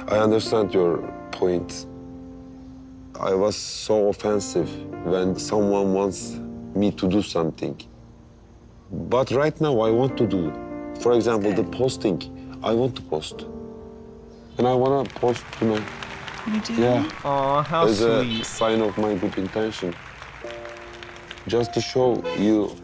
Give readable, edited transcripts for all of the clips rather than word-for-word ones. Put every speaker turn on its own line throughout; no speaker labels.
I understand your point. I was so offensive when someone wants me to do something. But right now, I want to do. For example, the posting. I want to post. And I want to post tonight.
You do?
Yeah.
Aw, how
As
sweet.
a sign of my good intention. Just to show you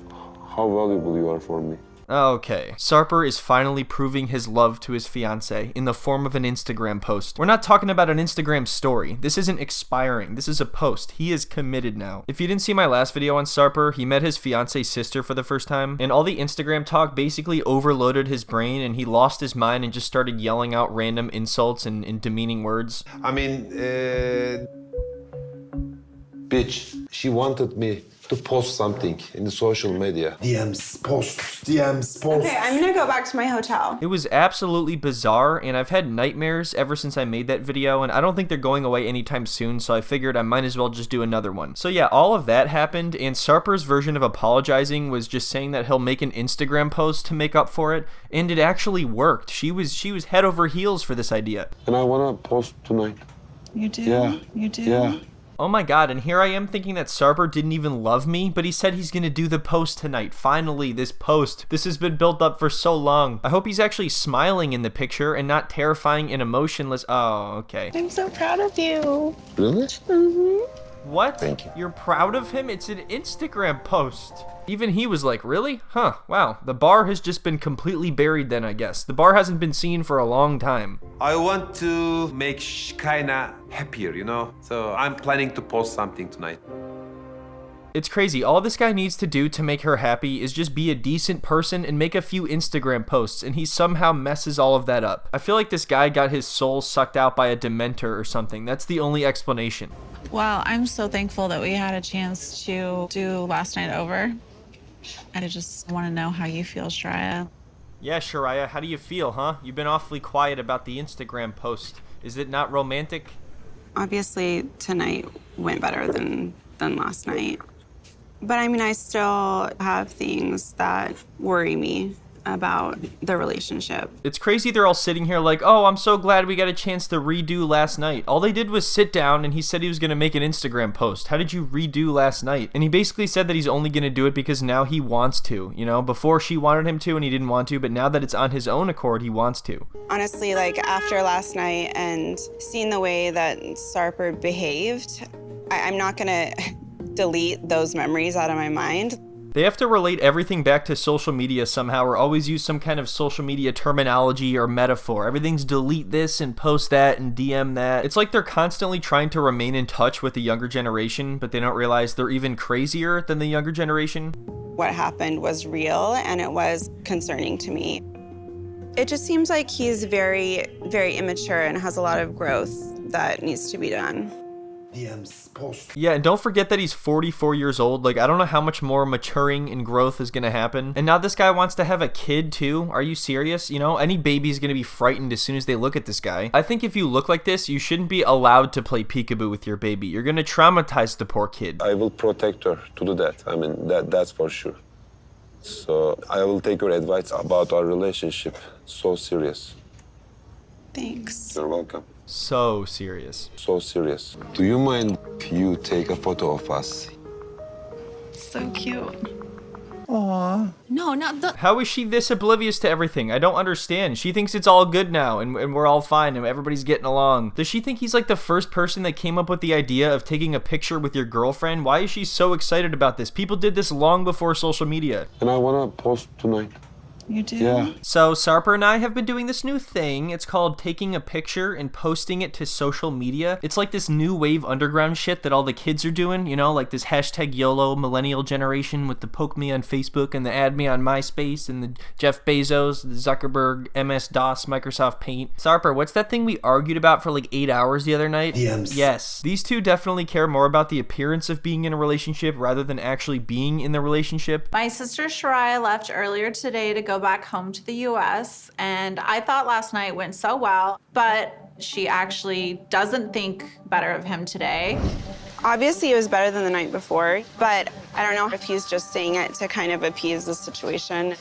how valuable you are for me.
Okay, Sarper is finally proving his love to his fiancée in the form of an Instagram post. We're not talking about an Instagram story. This isn't expiring. This is a post. He is committed now. If you didn't see my last video on Sarper, he met his fiancée's sister for the first time, and all the Instagram talk basically overloaded his brain, and he lost his mind and just started yelling out random insults and demeaning words.
I mean, bitch, she wanted me to post something in the social media. DMs, posts, DMs, posts.
Okay, I'm gonna go back to my hotel.
It was absolutely bizarre, and I've had nightmares ever since I made that video, and I don't think they're going away anytime soon, so I figured I might as well just do another one. So yeah, all of that happened, and Sarper's version of apologizing was just saying that he'll make an Instagram post to make up for it, and it actually worked. She was head over heels for this idea.
And I want to post tonight.
You do?
Yeah.
You do?
Yeah.
Oh my god, and here I am thinking that Sarper didn't even love me, but he said he's gonna do the post tonight. Finally, this post. This has been built up for so long. I hope he's actually smiling in the picture and not terrifying and emotionless. Oh, okay.
I'm so proud of you.
Really?
What?
Thank you.
You're proud of him? It's an Instagram post. Even he was like, really? Huh, wow. The bar has just been completely buried then, I guess. The bar hasn't been seen for a long time.
I want to make kinda happier, you know? So I'm planning to post something tonight.
It's crazy. All this guy needs to do to make her happy is just be a decent person and make a few Instagram posts, and he somehow messes all of that up. I feel like this guy got his soul sucked out by a dementor or something. That's the only explanation.
Well, I'm so thankful that we had a chance to do last night over. I just want to know how you feel, Shreya.
Yeah, Shreya, how do you feel, huh? You've been awfully quiet about the Instagram post. Is it not romantic?
Obviously, tonight went better than last night. But I mean, I still have things that worry me about the relationship.
It's crazy they're all sitting here like, oh, I'm so glad we got a chance to redo last night. All they did was sit down and he said he was going to make an Instagram post. How did you redo last night? And he basically said that he's only going to do it because now he wants to. You know, before she wanted him to and he didn't want to, but now that it's on his own accord, he wants to.
Honestly, like after last night and seeing the way that Sarper behaved, I'm not gonna delete those memories out of my mind.
They have to relate everything back to social media somehow or always use some kind of social media terminology or metaphor. Everything's delete this and post that and DM that. It's like they're constantly trying to remain in touch with the younger generation, but they don't realize they're even crazier than the younger generation.
What happened was real and it was concerning to me. It just seems like he's very, very immature and has a lot of growth that needs to be done.
DMs, posts.
Yeah, and don't forget that he's 44 years old. Like, I don't know how much more maturing and growth is gonna happen. And now this guy wants to have a kid too. Are you serious? You know, any baby's gonna be frightened as soon as they look at this guy. I think if you look like this, you shouldn't be allowed to play peekaboo with your baby. You're gonna traumatize the poor kid.
I will protect her to do that. I mean, that's for sure. So I will take your advice about our relationship. So serious.
Thanks.
You're welcome.
So serious.
So serious. Do you mind if you take a photo of us?
So cute.
Aw.
No, not the.
How is she this oblivious to everything? I don't understand. She thinks it's all good now and we're all fine and everybody's getting along. Does she think he's like the first person that came up with the idea of taking a picture with your girlfriend? Why is she so excited about this? People did this long before social media.
And I want to post tonight.
You do?
Yeah.
So Sarper and I have been doing this new thing. It's called taking a picture and posting it to social media. It's like this new wave underground shit that all the kids are doing, you know, like this hashtag YOLO millennial generation with the poke me on Facebook and the add me on MySpace and the Jeff Bezos, the Zuckerberg, MS-DOS, Microsoft Paint. Sarper, what's that thing we argued about for like 8 hours the other night?
DMs.
Yes. These two definitely care more about the appearance of being in a relationship rather than actually being in the relationship.
My sister Shreya left earlier today to go back home to the US, and I thought last night went so well, but she actually doesn't think better of him today.
Obviously, it was better than the night before, but I don't know if he's just saying it to kind of appease the situation.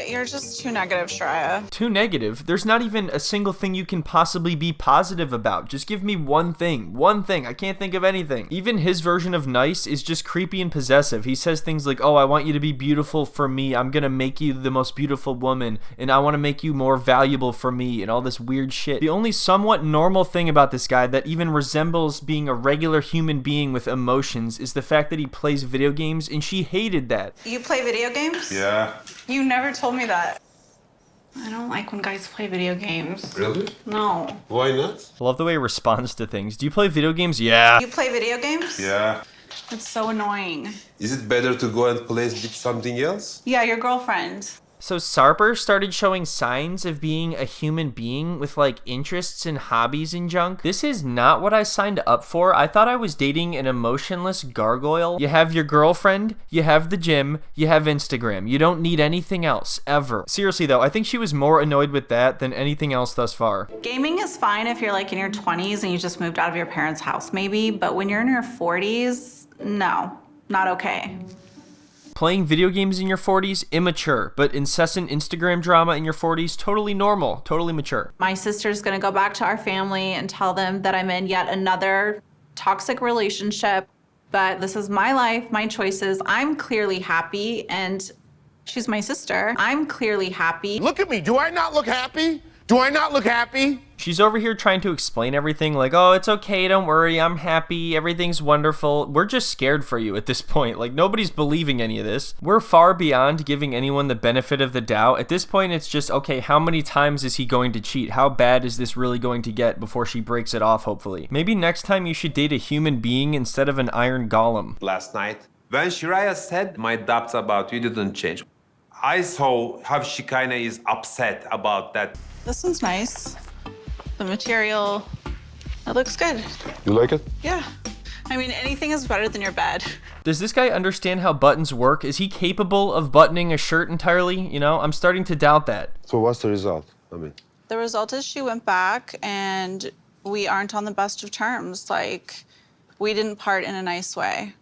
You're just too negative, Shreya.
Too negative? There's not even a single thing you can possibly be positive about. Just give me one thing. One thing. I can't think of anything. Even his version of nice is just creepy and possessive. He says things like, oh, I want you to be beautiful for me. I'm gonna make you the most beautiful woman, and I want to make you more valuable for me, and all this weird shit. The only somewhat normal thing about this guy that even resembles being a regular human being with emotions is the fact that he plays video games, and she hated that.
You play video games?
Yeah.
You never told me that. I don't like when guys play video games.
Really?
No.
Why not?
I love the way he responds to things. Do you play video games? Yeah.
You play video games?
Yeah.
It's so annoying.
Is it better to go and play with something else?
Yeah, your girlfriend.
So Sarper started showing signs of being a human being with like interests and hobbies and junk. This is not what I signed up for. I thought I was dating an emotionless gargoyle. You have your girlfriend, you have the gym, you have Instagram. You don't need anything else, ever. Seriously though, I think she was more annoyed with that than anything else thus far.
Gaming is fine if you're like in your 20s and you just moved out of your parents' house maybe, but when you're in your 40s, no, not okay.
Playing video games in your 40s, immature, but incessant Instagram drama in your 40s, totally normal, totally mature.
My sister's gonna go back to our family and tell them that I'm in yet another toxic relationship, but this is my life, my choices. I'm clearly happy, and she's my sister. I'm clearly happy.
Look at me. Do I not look happy? Do I not look happy?
She's over here trying to explain everything like, oh, it's okay, don't worry, I'm happy, everything's wonderful. We're just scared for you at this point. Like, nobody's believing any of this. We're far beyond giving anyone the benefit of the doubt. At this point, it's just, okay, how many times is he going to cheat? How bad is this really going to get before she breaks it off, hopefully? Maybe next time you should date a human being instead of an iron golem.
Last night, when Shreya said my doubts about you didn't change, I saw how she kinda is upset about that.
This one's nice. The material, it looks good.
You like it?
Yeah. I mean, anything is better than your bed.
Does this guy understand how buttons work? Is he capable of buttoning a shirt entirely? You know, I'm starting to doubt that.
So what's the result? I mean,
The result is she went back and we aren't on the best of terms. Like, we didn't part in a nice way.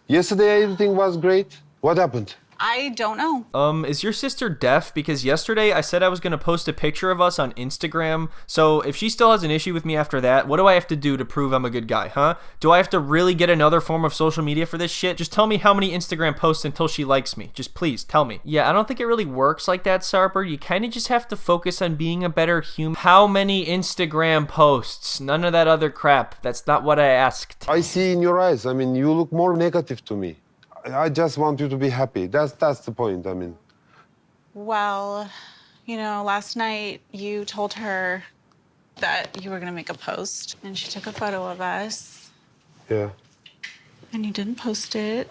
yesterday everything was great. What happened?
I don't know.
Is your sister deaf? Because yesterday I said I was gonna post a picture of us on Instagram, so if she still has an issue with me after that, what do I have to do to prove I'm a good guy, huh? Do I have to really get another form of social media for this shit? Just tell me how many Instagram posts until she likes me. Just please, tell me. Yeah, I don't think it really works like that, Sarper. You kinda just have to focus on being a better human. How many Instagram posts? None of that other crap. That's not what I asked.
I see in your eyes. I mean, you look more negative to me. I just want you to be happy. That's the point. I mean,
Well, you know, last night you told her that you were gonna make a post and she took a photo of us
yeah.
and you didn't post it.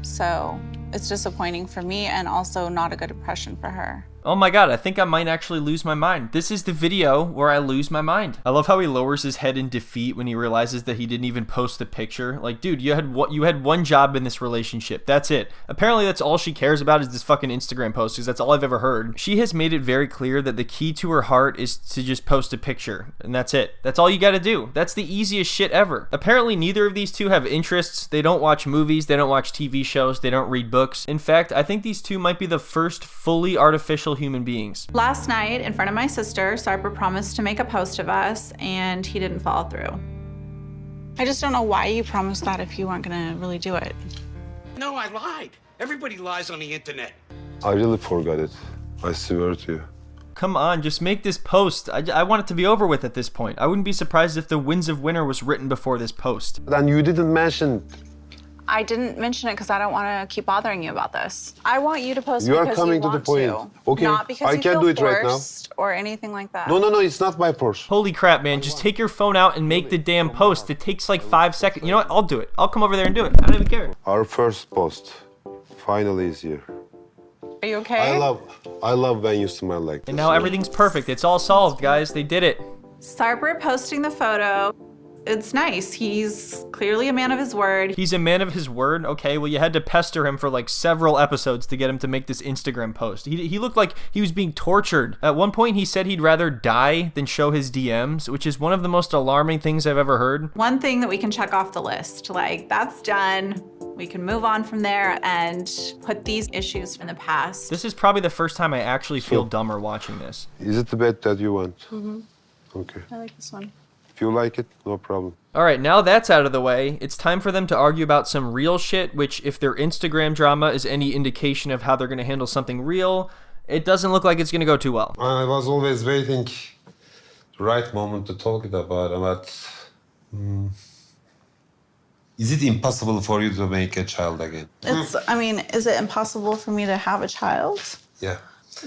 So it's disappointing for me and also not a good impression for her.
Oh my god, I think I might actually lose my mind. This is the video where I lose my mind. I love how he lowers his head in defeat when he realizes that he didn't even post the picture. Like, dude, you had one job in this relationship. That's it. Apparently that's all she cares about is this fucking Instagram post, because that's all I've ever heard. She has made it very clear that the key to her heart is to just post a picture, and that's it. That's all you gotta do. That's the easiest shit ever. Apparently neither of these two have interests. They don't watch movies, they don't watch TV shows, they don't read books. In fact, I think these two might be the first fully artificial human beings.
Last night, in front of my sister, Sarper promised to make a post of us, and he didn't follow through.
I just don't know why you promised that if you weren't gonna really do it.
No, I lied. Everybody lies on the internet.
I really forgot it. I swear to you.
Come on, just make this post. I want it to be over with at this point. I wouldn't be surprised if The Winds of Winter was written before this post.
And you didn't mention.
I didn't mention it because I don't want to keep bothering you about this. I want you to post
You are
because
coming
you
to the
want
point.
to,
Okay,
not because
I
you
can
feel
do it right now.
forced or anything like that.
No, it's not my force.
Holy crap, man. Just take your phone out and make the damn post. It takes like 5 seconds. You know what? I'll do it. I'll come over there and do it. I don't even care.
Our first post finally is here.
Are you okay?
I love when you smile like this.
And now everything's perfect. It's all solved, guys. They did it.
Sarper posting the photo It's nice. He's clearly a man of his word.
He's a man of his word? Okay, well, you had to pester him for like several episodes to get him to make this Instagram post. He looked like he was being tortured. At one point, he said he'd rather die than show his DMs, which is one of the most alarming things I've ever heard.
One thing that we can check off the list, like, that's done. We can move on from there and put these issues in the past.
This is probably the first time I actually feel dumber watching this.
Is it the bed that you want? Mm-hmm. Okay.
I like this one.
If you like it, no problem.
All right, now that's out of the way, it's time for them to argue about some real shit, which if their Instagram drama is any indication of how they're going to handle something real, it doesn't look like it's going to go too well.
I was always waiting the right moment to talk it about, but is it impossible for you to make a child again?
Is it impossible for me to have a child?
Yeah.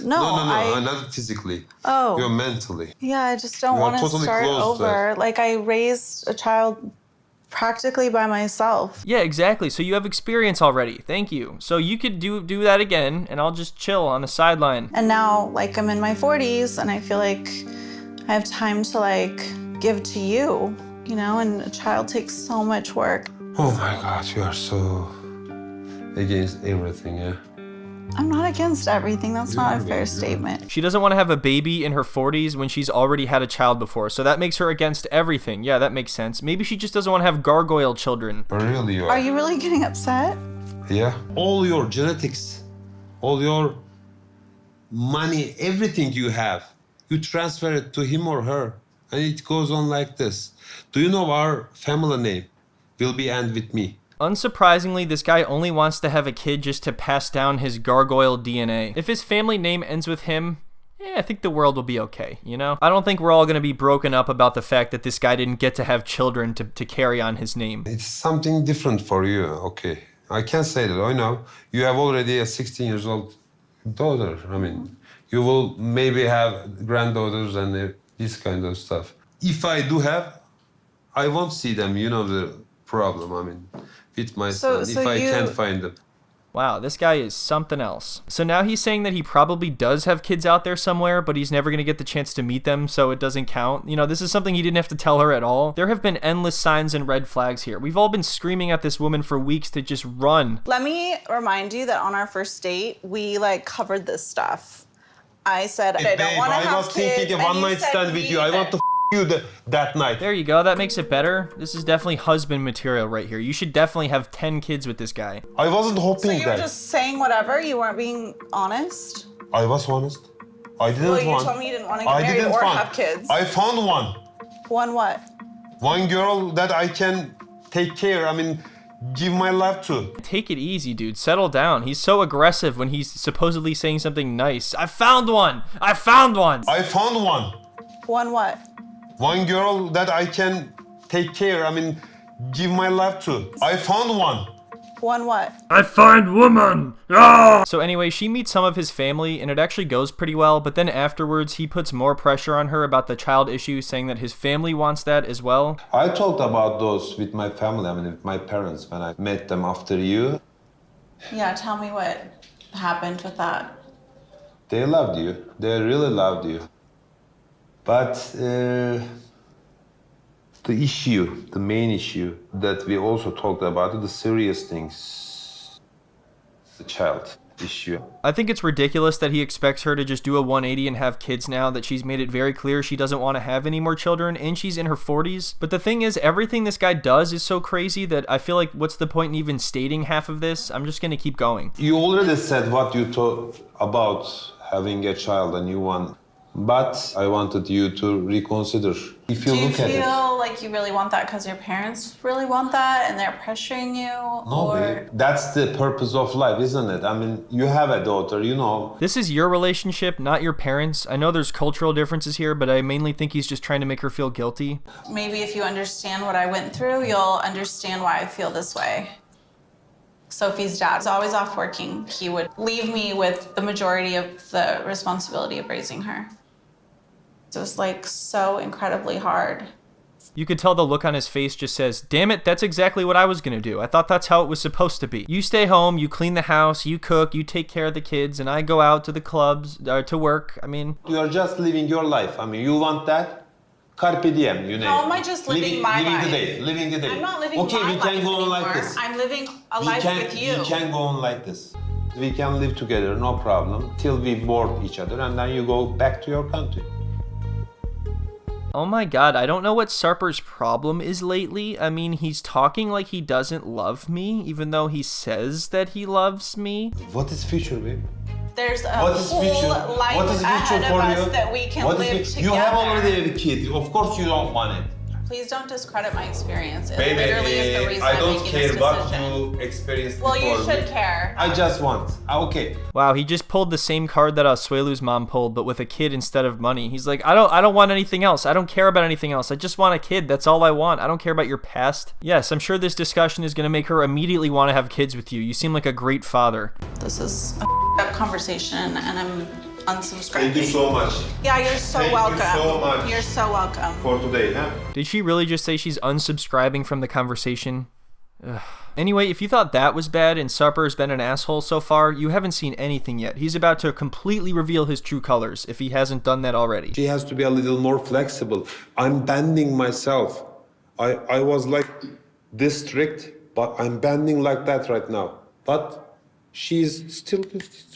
No,
not physically.
Oh.
You're mentally.
Yeah, I just don't
You are
want to
totally
start
closed to
over. Like, I raised a child practically by myself.
Yeah, exactly. So you have experience already. Thank you. So you could do that again, and I'll just chill on the sideline.
And now, like, I'm in my 40s, and I feel like I have time to, like, give to you, you know? And a child takes so much work.
Oh my God, you are so against everything, yeah?
I'm not against everything. That's not a fair statement.
She doesn't want to have a baby in her 40s when she's already had a child before, so that makes her against everything. Yeah, that makes sense. Maybe she just doesn't want to have gargoyle children.
But really, you
Are you really getting upset?
Yeah. All your genetics, all your money, everything you have, you transfer it to him or her, and it goes on like this. Do you know our family name will be end with me?
Unsurprisingly, this guy only wants to have a kid just to pass down his gargoyle DNA. If his family name ends with him, I think the world will be okay, you know? I don't think we're all gonna be broken up about the fact that this guy didn't get to have children to carry on his name.
It's something different for you, okay. I can say that, I know. You have already a 16 years old daughter. I mean, you will maybe have granddaughters and this kind of stuff. If I do have, I won't see them, you know the problem, I mean. With my son, if I can't find them.
Wow, this guy is something else. So now he's saying that he probably does have kids out there somewhere, but he's never going to get the chance to meet them, so it doesn't count. You know, this is something he didn't have to tell her at all. There have been endless signs and red flags here. We've all been screaming at this woman for weeks to just run.
Let me remind you that on our first date, we, like, covered this stuff. I said, I don't want to have kids.
I was thinking a one-night stand with you. I want to you that night.
There you go. That makes it better. This is definitely husband material right here. You should definitely have 10 kids with this guy.
I wasn't hoping
that. So you were just saying whatever? You weren't being honest?
I was honest. I didn't want.
Well, you told me you didn't want to get married or have kids.
I found one.
One what?
One girl that I can take care, give my life to.
Take it easy, dude. Settle down. He's so aggressive when he's supposedly saying something nice. I found one. I found one.
I found one.
One what?
One girl that I can take care, give my life to. I found one.
One what?
I find woman! Ah! So anyway, she meets some of his family, and it actually goes pretty well, but then afterwards, he puts more pressure on her about the child issue, saying that his family wants that as well.
I talked about those with my family, with my parents, when I met them after you.
Yeah, tell me what happened with that.
They loved you. They really loved you. But the issue, the main issue that we also talked about, the serious things, the child issue.
I think it's ridiculous that he expects her to just do a 180 and have kids now that she's made it very clear she doesn't want to have any more children and she's in her 40s. But the thing is, everything this guy does is so crazy that I feel like what's the point in even stating half of this? I'm just going to keep going.
You already said what you thought about having a child, a new one. But I wanted you to reconsider. If you look at it. Do you
feel like you really want that because your parents really want that and they're pressuring you?
No, babe. That's the purpose of life, isn't it? You have a daughter, you know.
This is your relationship, not your parents. I know there's cultural differences here, but I mainly think he's just trying to make her feel guilty.
Maybe if you understand what I went through, you'll understand why I feel this way. Sophie's dad's always off working. He would leave me with the majority of the responsibility of raising her. It was like so incredibly hard.
You could tell the look on his face just says, damn it, that's exactly what I was gonna do. I thought that's how it was supposed to be. You stay home, you clean the house, you cook, you take care of the kids, and I go out to the clubs, to work.
You are just living your life. You want that?
Carpe diem, you know.
How am I just living my life?
Living the day.
I'm not living
okay,
my
we can
life
go on like
anymore.
this.
I'm living a life with you.
We can go on like this. We can live together, no problem, till we bored each other, and then you go back to your country.
Oh my god, I don't know what Sarper's problem is lately. I mean, he's talking like he doesn't love me, even though he says that he loves me.
What is future, babe?
There's a
What is
whole
future?
life
What is
ahead
future
of
for
us
you?
that we can
What
live
is
together.
You have already a kid. Of course you don't want it.
Please don't discredit my experience. It
Baby,
literally is the reason
I
I'm
don't
making
care
this
what
decision.
you experienced
Well,
before
you should
me.
care.
I just want. Okay.
Wow, he just pulled the same card that Asuelu's mom pulled, but with a kid instead of money. He's like, I don't want anything else. I don't care about anything else. I just want a kid. That's all I want. I don't care about your past. Yes, I'm sure this discussion is going to make her immediately want to have kids with you. You seem like a great father.
This is a up conversation, and I'm unsubscribing.
Thank you so much
Yeah, you're so
Thank you
welcome.
so much.
You're so welcome.
for today, huh?
Did she really just say she's unsubscribing from the conversation? Ugh. Anyway, if you thought that was bad and Sarper's been an asshole so far, you haven't seen anything yet. He's about to completely reveal his true colors, if he hasn't done that already.
She has to be a little more flexible. I'm bending myself. I was like this strict, but I'm bending like that right now. But she's still this strict.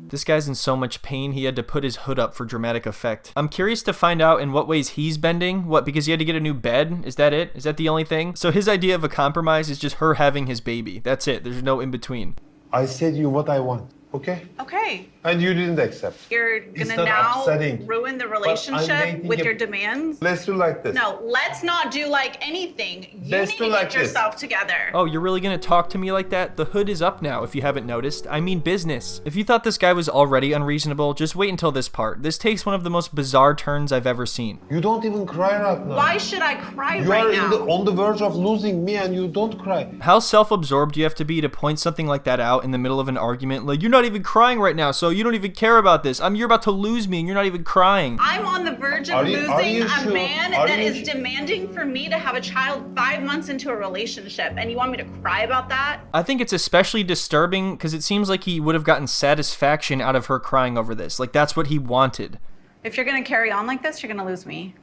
This guy's in so much pain, he had to put his hood up for dramatic effect. I'm curious to find out in what ways he's bending. What, because he had to get a new bed? Is that it? Is that the only thing? So his idea of a compromise is just her having his baby. That's it. There's no in between.
I said you what I want, okay?
Okay.
And you didn't accept.
You're
It's
gonna
not
now
upsetting,
ruin the
but I'm
relationship
making
with
a-
your demands?
Let's do like this.
No, let's not do like anything. You
Let's
need
do
to
like
get
this.
yourself together.
Oh, you're really gonna talk to me like that? The hood is up now, if you haven't noticed. I mean business. If you thought this guy was already unreasonable, just wait until this part. This takes one of the most bizarre turns I've ever seen.
You don't even cry right now.
Why should I cry
You
right
are
now?
on the verge of losing me and you don't cry.
How self-absorbed do you have to be to point something like that out in the middle of an argument? Like, you're not even crying right now, so you don't even care about this. You're about to lose me and you're not even crying.
I'm on the verge of
Are you
losing a
sure?
man
Are
that
you
is demanding for me to have a child 5 months into a relationship, and you want me to cry about that?
I think it's especially disturbing because it seems like he would have gotten satisfaction out of her crying over this. Like, that's what he wanted.
If you're gonna carry on like this, you're gonna lose me.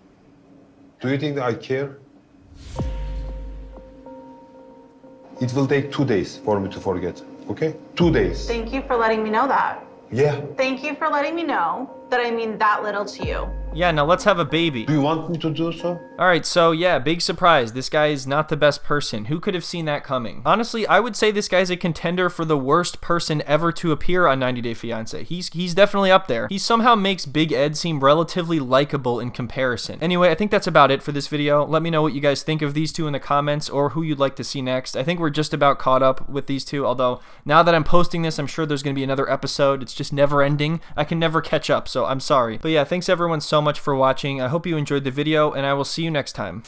Do you think that I care? It will take 2 days for me to forget, okay? 2 days.
Thank you for letting me know that.
Yeah.
Thank you for letting me know that I mean that little to you.
Yeah, now let's have a baby.
Do you want me to do so?
Alright, so yeah, big surprise. This guy is not the best person. Who could have seen that coming? Honestly, I would say this guy's a contender for the worst person ever to appear on 90 Day Fiancé. He's definitely up there. He somehow makes Big Ed seem relatively likable in comparison. Anyway, I think that's about it for this video. Let me know what you guys think of these two in the comments or who you'd like to see next. I think we're just about caught up with these two, although now that I'm posting this, I'm sure there's going to be another episode. It's just never ending. I can never catch up, so I'm sorry. But yeah, thanks everyone so much for watching. I hope you enjoyed the video, and I will see you next time.